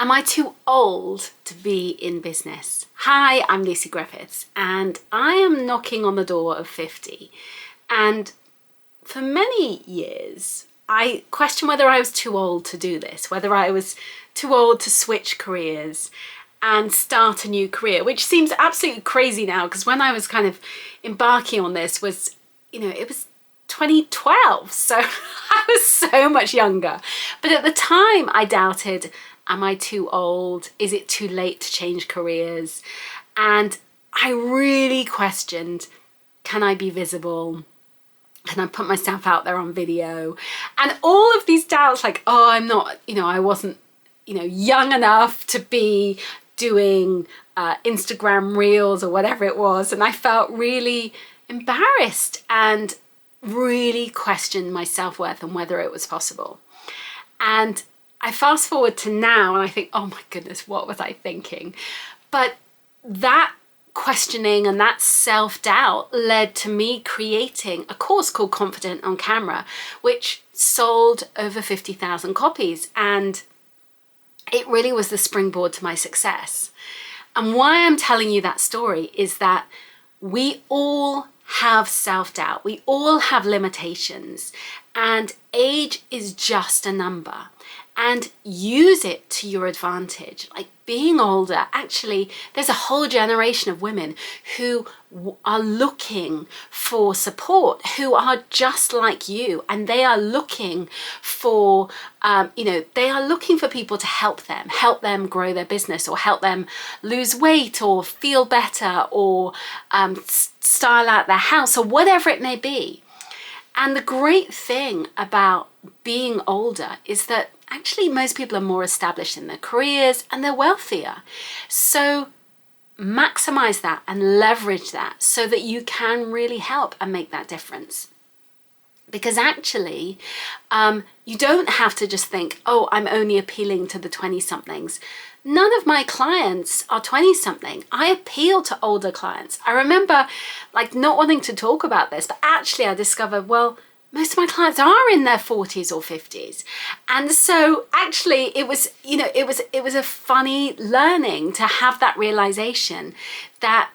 Am I too old to be in business? Hi, I'm Lucy Griffiths and I am knocking on the door of 50. And for many years, I questioned whether I was too old to do this, whether I was too old to switch careers and start a new career, which seems absolutely crazy now because when I was kind of embarking on this was, it was 2012, so I was so much younger. But at the time I doubted, am I too old? Is it too late to change careers? And I really questioned, can I be visible? Can I put myself out there on video? And all of these doubts like, oh, I'm not, I wasn't, young enough to be doing Instagram reels or whatever it was. And I felt really embarrassed and really questioned my self-worth and whether it was possible. And I fast forward to now and I think, oh my goodness, what was I thinking? But that questioning and that self-doubt led to me creating a course called Confident on Camera, which sold over 50,000 copies. And it really was the springboard to my success. And why I'm telling you that story is that we all have self-doubt. We all have limitations, and age is just a number. And use it to your advantage. Like being older, actually, there's a whole generation of women who are looking for support, who are just like you, and they are looking for, they are looking for people to help them grow their business, or help them lose weight, or feel better, or style out their house, or whatever it may be. And the great thing about being older is that actually most people are more established in their careers and they're wealthier. So maximize that and leverage that so that you can really help and make that difference. Because actually, you don't have to just think, oh, I'm only appealing to the 20-somethings. None of my clients are 20-something. I appeal to older clients. I remember not wanting to talk about this, but actually I discovered, well, most of my clients are in their 40s or 50s. And so actually it was a funny learning to have that realization that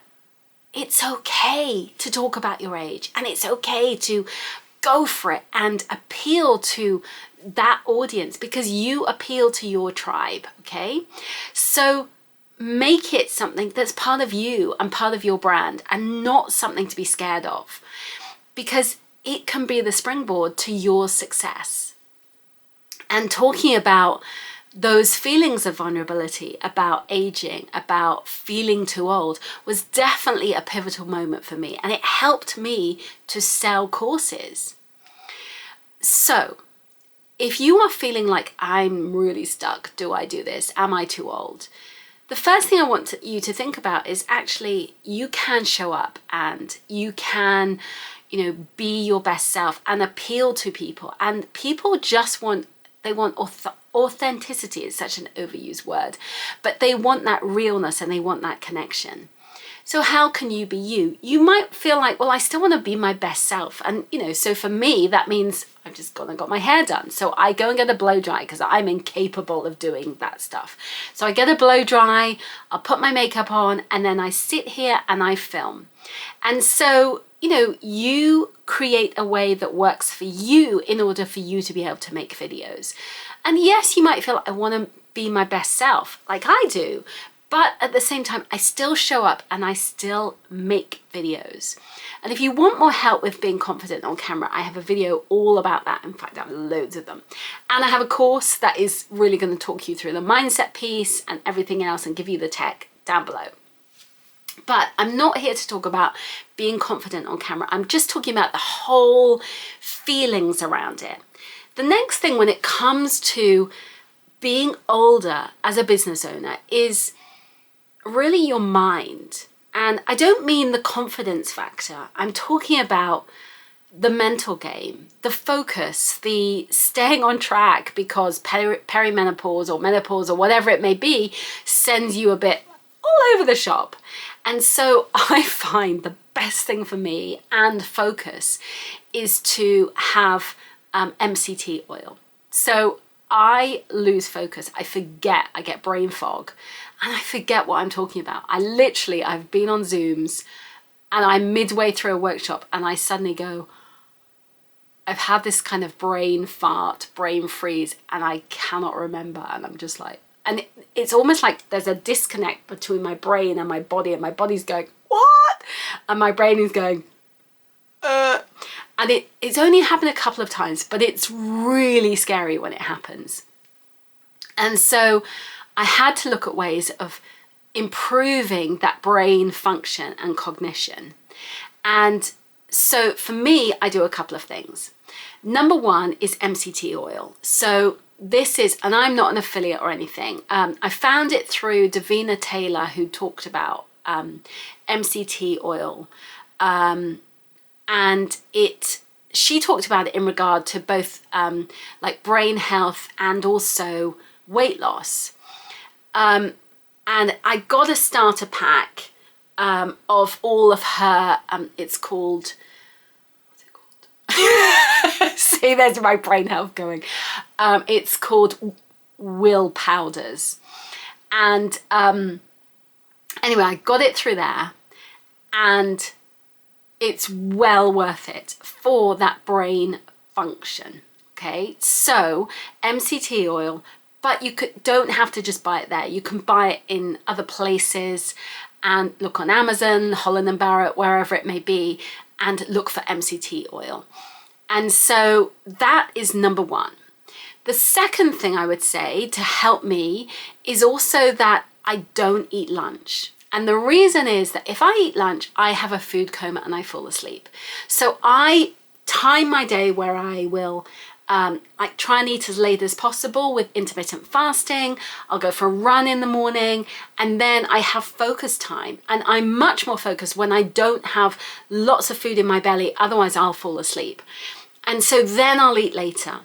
it's okay to talk about your age, and it's okay to go for it and appeal to that audience because you appeal to your tribe, okay? So make it something that's part of you and part of your brand and not something to be scared of, because it can be the springboard to your success. And talking about those feelings of vulnerability, about aging, about feeling too old, was definitely a pivotal moment for me, and it helped me to sell courses. So if you are feeling like I'm really stuck, do I do this? Am I too old? The first thing I want you to think about is actually you can show up and you can, be your best self and appeal to people. And people just want authenticity. Is such an overused word, but they want that realness and they want that connection. So how can you be you? You might feel like, well, I still want to be my best self. And, so for me, that means I've just gone and got my hair done. So I go and get a blow dry because I'm incapable of doing that stuff. So I get a blow dry, I'll put my makeup on, and then I sit here and I film. And so, you create a way that works for you in order for you to be able to make videos. And yes, you might feel like I want to be my best self, like I do. But at the same time, I still show up and I still make videos. And if you want more help with being confident on camera, I have a video all about that. In fact, I have loads of them. And I have a course that is really going to talk you through the mindset piece and everything else and give you the tech down below. But I'm not here to talk about being confident on camera. I'm just talking about the whole feelings around it. The next thing when it comes to being older as a business owner is really your mind. And I don't mean the confidence factor. I'm talking about the mental game, the focus, the staying on track because perimenopause or menopause or whatever it may be sends you a bit all over the shop. And so I find the best thing for me and focus is to have MCT oil. So I lose focus. I forget. I get brain fog and I forget what I'm talking about. I've been on Zooms and I'm midway through a workshop and I suddenly go, I've had this kind of brain fart, brain freeze, and I cannot remember. And I'm just like, and it's almost like there's a disconnect between my brain and my body's going, what? And my brain is going, And it's only happened a couple of times, but it's really scary when it happens. And so I had to look at ways of improving that brain function and cognition. And so for me, I do a couple of things. Number one is MCT oil. So this is, and I'm not an affiliate or anything. I found it through Davina Taylor, who talked about MCT oil. And she talked about it in regard to both like brain health and also weight loss. And I got a starter pack of all of her, it's called, what's it called? See, there's my brain health going. It's called Will Powders. And anyway, I got it through there and it's well worth it for that brain function. Okay, so MCT oil, but you don't have to just buy it there. You can buy it in other places and look on Amazon, Holland & Barrett, wherever it may be, and look for MCT oil. And so that is number one. The second thing I would say to help me is also that I don't eat lunch. And the reason is that if I eat lunch, I have a food coma and I fall asleep. So I time my day where I will like try and eat as late as possible with intermittent fasting. I'll go for a run in the morning and then I have focus time. And I'm much more focused when I don't have lots of food in my belly, otherwise I'll fall asleep. And so then I'll eat later.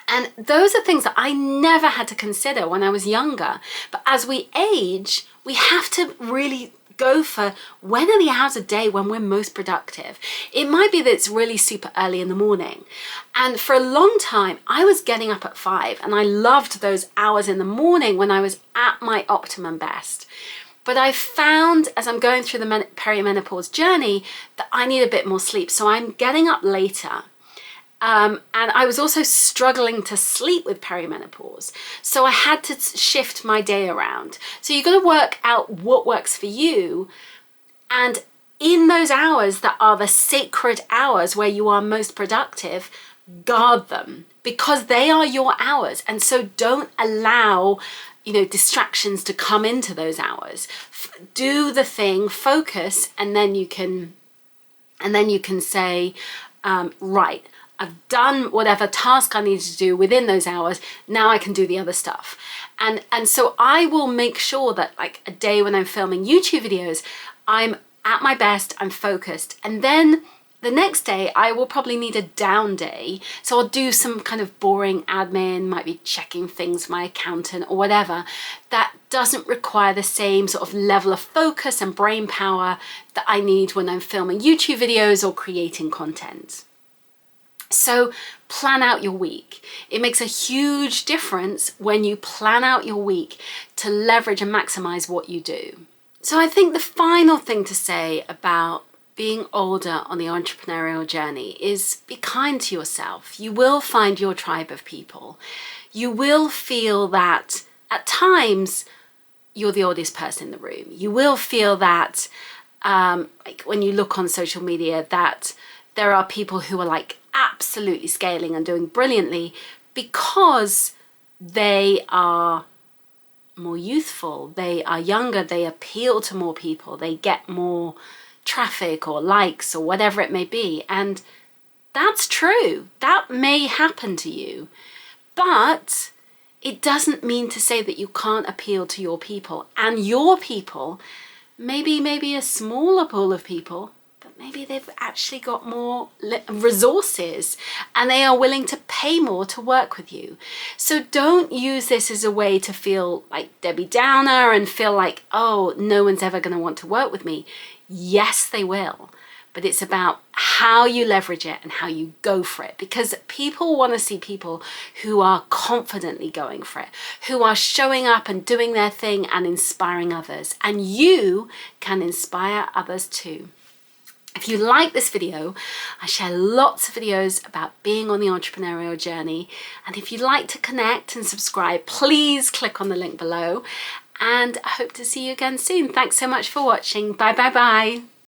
And those are things that I never had to consider when I was younger. But as we age, we have to really go for when are the hours of day when we're most productive. It might be that it's really super early in the morning. And for a long time, I was getting up at 5 and I loved those hours in the morning when I was at my optimum best. But I found as I'm going through the perimenopause journey that I need a bit more sleep. So I'm getting up later. And I was also struggling to sleep with perimenopause. So I had to shift my day around. So you've got to work out what works for you. And in those hours that are the sacred hours where you are most productive, guard them because they are your hours. And so don't allow, distractions to come into those hours. Do the thing, focus, and then you can say, right, I've done whatever task I need to do within those hours. Now I can do the other stuff. And so I will make sure that like a day when I'm filming YouTube videos, I'm at my best, I'm focused. And then the next day I will probably need a down day. So I'll do some kind of boring admin, might be checking things for my accountant or whatever, that doesn't require the same sort of level of focus and brain power that I need when I'm filming YouTube videos or creating content. So plan out your week. It makes a huge difference when you plan out your week to leverage and maximize what you do. So I think the final thing to say about being older on the entrepreneurial journey is be kind to yourself. You will find your tribe of people. You will feel that at times you're the oldest person in the room. You will feel that like when you look on social media that there are people who are like absolutely scaling and doing brilliantly because they are more youthful, they are younger, they appeal to more people, they get more traffic or likes or whatever it may be. And that's true. That may happen to you. But it doesn't mean to say that you can't appeal to your people. And your people, maybe a smaller pool of people, maybe they've actually got more resources and they are willing to pay more to work with you. So don't use this as a way to feel like Debbie Downer and feel like, oh, no one's ever going to want to work with me. Yes, they will. but it's about how you leverage it and how you go for it, because people want to see people who are confidently going for it, who are showing up and doing their thing and inspiring others, and you can inspire others too. If you like this video, I share lots of videos about being on the entrepreneurial journey. And if you'd like to connect and subscribe, please click on the link below. And I hope to see you again soon. Thanks so much for watching. Bye, bye, bye.